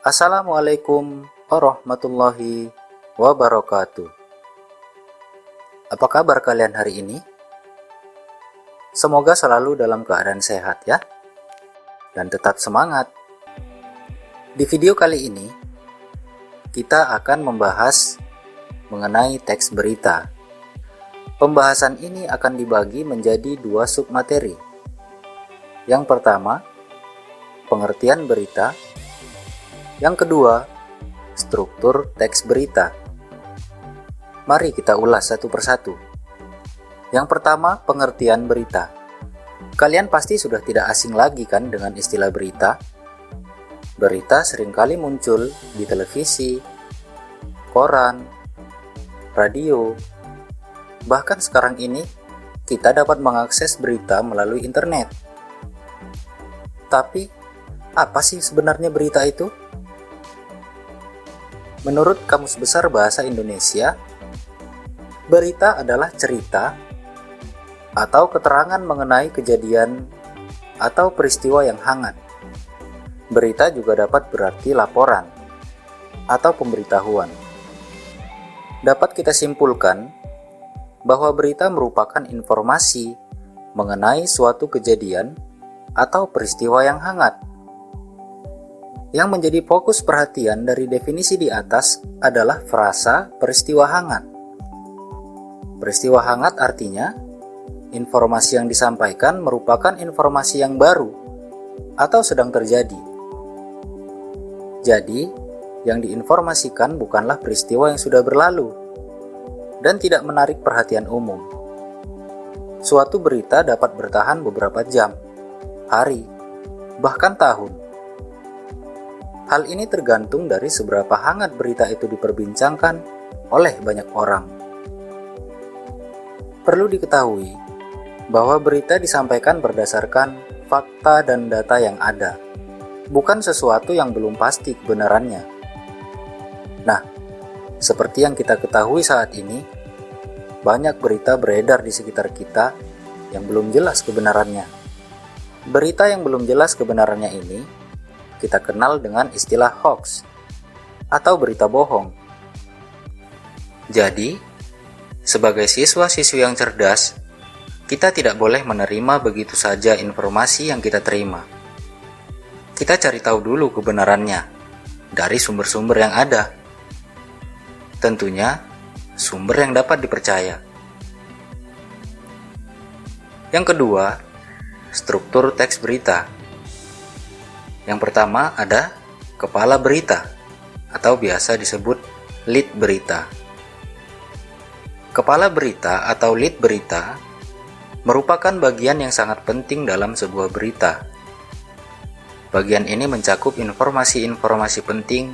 Assalamualaikum warahmatullahi wabarakatuh. Apa kabar kalian hari ini? Semoga selalu dalam keadaan sehat ya, dan tetap semangat. Di video kali ini, kita akan membahas mengenai teks berita. Pembahasan ini akan dibagi menjadi dua submateri. Yang pertama, pengertian berita. Yang kedua, struktur teks berita. Mari kita ulas satu persatu. Yang pertama, pengertian berita. Kalian pasti sudah tidak asing lagi kan dengan istilah berita? Berita seringkali muncul di televisi, koran, radio. Bahkan sekarang ini, kita dapat mengakses berita melalui internet. Tapi, apa sih sebenarnya berita itu? Menurut Kamus Besar Bahasa Indonesia, berita adalah cerita atau keterangan mengenai kejadian atau peristiwa yang hangat. Berita juga dapat berarti laporan atau pemberitahuan. Dapat kita simpulkan bahwa berita merupakan informasi mengenai suatu kejadian atau peristiwa yang hangat. Yang menjadi fokus perhatian dari definisi di atas adalah frasa peristiwa hangat. Peristiwa hangat artinya, informasi yang disampaikan merupakan informasi yang baru atau sedang terjadi. Jadi, yang diinformasikan bukanlah peristiwa yang sudah berlalu dan tidak menarik perhatian umum. Suatu berita dapat bertahan beberapa jam, hari, bahkan tahun. Hal ini tergantung dari seberapa hangat berita itu diperbincangkan oleh banyak orang. Perlu diketahui bahwa berita disampaikan berdasarkan fakta dan data yang ada, bukan sesuatu yang belum pasti kebenarannya. Nah, seperti yang kita ketahui saat ini, banyak berita beredar di sekitar kita yang belum jelas kebenarannya. Berita yang belum jelas kebenarannya ini kita kenal dengan istilah hoax atau berita bohong. Jadi, sebagai siswa-siswi yang cerdas, kita tidak boleh menerima begitu saja informasi yang kita terima. Kita cari tahu dulu kebenarannya dari sumber-sumber yang ada. Tentunya, sumber yang dapat dipercaya. Yang kedua, struktur teks berita. Yang pertama ada kepala berita atau biasa disebut lead berita. Kepala berita atau lead berita merupakan bagian yang sangat penting dalam sebuah berita. Bagian ini mencakup informasi-informasi penting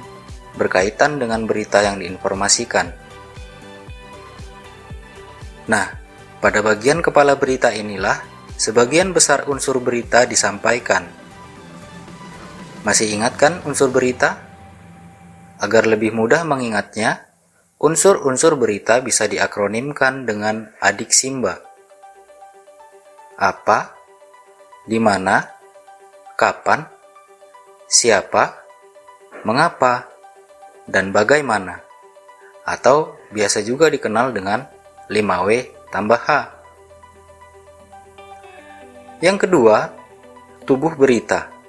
berkaitan dengan berita yang diinformasikan. Nah, pada bagian kepala berita inilah sebagian besar unsur berita disampaikan. Masih ingat kan unsur berita? Agar lebih mudah mengingatnya, unsur-unsur berita bisa diakronimkan dengan adik Simba. Apa, di mana, kapan, siapa, mengapa, dan bagaimana, atau biasa juga dikenal dengan 5W tambah H. Yang kedua, tubuh berita.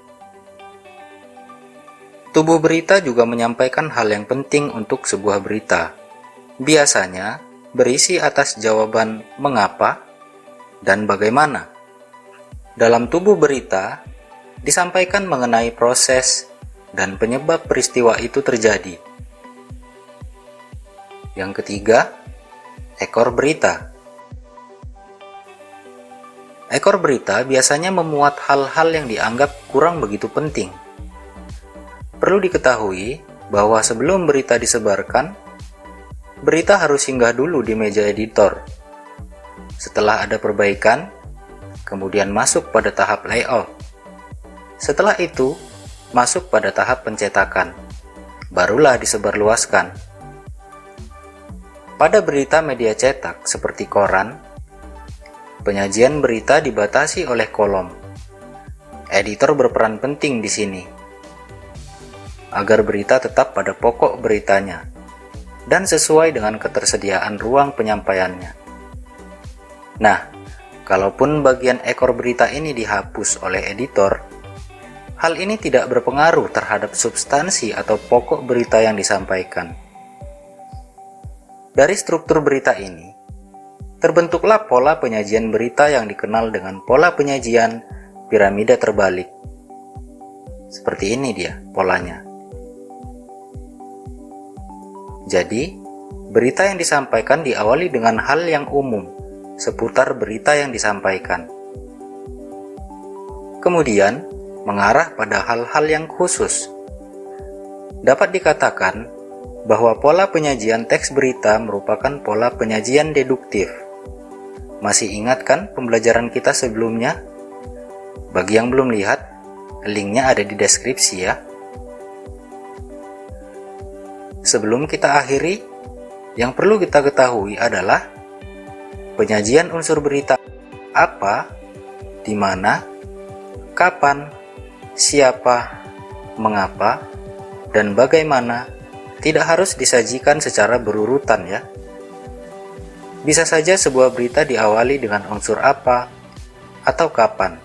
Tubuh berita juga menyampaikan hal yang penting untuk sebuah berita. Biasanya berisi atas jawaban mengapa dan bagaimana. Dalam tubuh berita disampaikan mengenai proses dan penyebab peristiwa itu terjadi. Yang ketiga, ekor berita. Ekor berita biasanya memuat hal-hal yang dianggap kurang begitu penting. Perlu diketahui bahwa sebelum berita disebarkan, berita harus singgah dulu di meja editor. Setelah ada perbaikan, kemudian masuk pada tahap layout. Setelah itu, masuk pada tahap pencetakan, barulah disebarluaskan. Pada berita media cetak seperti koran, penyajian berita dibatasi oleh kolom. Editor berperan penting di sini. agar berita tetap pada pokok beritanya dan sesuai dengan ketersediaan ruang penyampaiannya. Nah, kalaupun bagian ekor berita ini dihapus oleh editor, hal ini tidak berpengaruh terhadap substansi atau pokok berita yang disampaikan. Dari struktur berita ini, terbentuklah pola penyajian berita yang dikenal dengan pola penyajian piramida terbalik. Seperti ini dia polanya. Jadi, berita yang disampaikan diawali dengan hal yang umum seputar berita yang disampaikan. Kemudian, mengarah pada hal-hal yang khusus. Dapat dikatakan bahwa pola penyajian teks berita merupakan pola penyajian deduktif. Masih ingat kan pembelajaran kita sebelumnya? Bagi yang belum lihat, linknya ada di deskripsi ya. Sebelum kita akhiri, yang perlu kita ketahui adalah penyajian unsur berita apa, di mana, kapan, siapa, mengapa, dan bagaimana tidak harus disajikan secara berurutan ya. Bisa saja sebuah berita diawali dengan unsur apa atau kapan.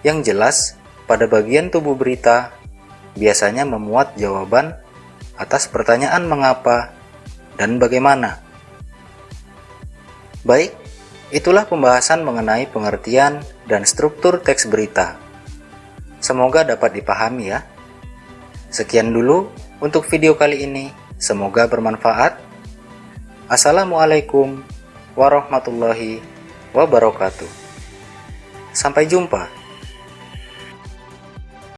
Yang jelas, pada bagian tubuh berita biasanya memuat jawaban atas pertanyaan mengapa dan bagaimana. Baik, itulah pembahasan mengenai pengertian dan struktur teks berita. Semoga dapat dipahami ya. Sekian dulu untuk video kali ini. Semoga bermanfaat. Assalamualaikum warahmatullahi wabarakatuh. Sampai jumpa.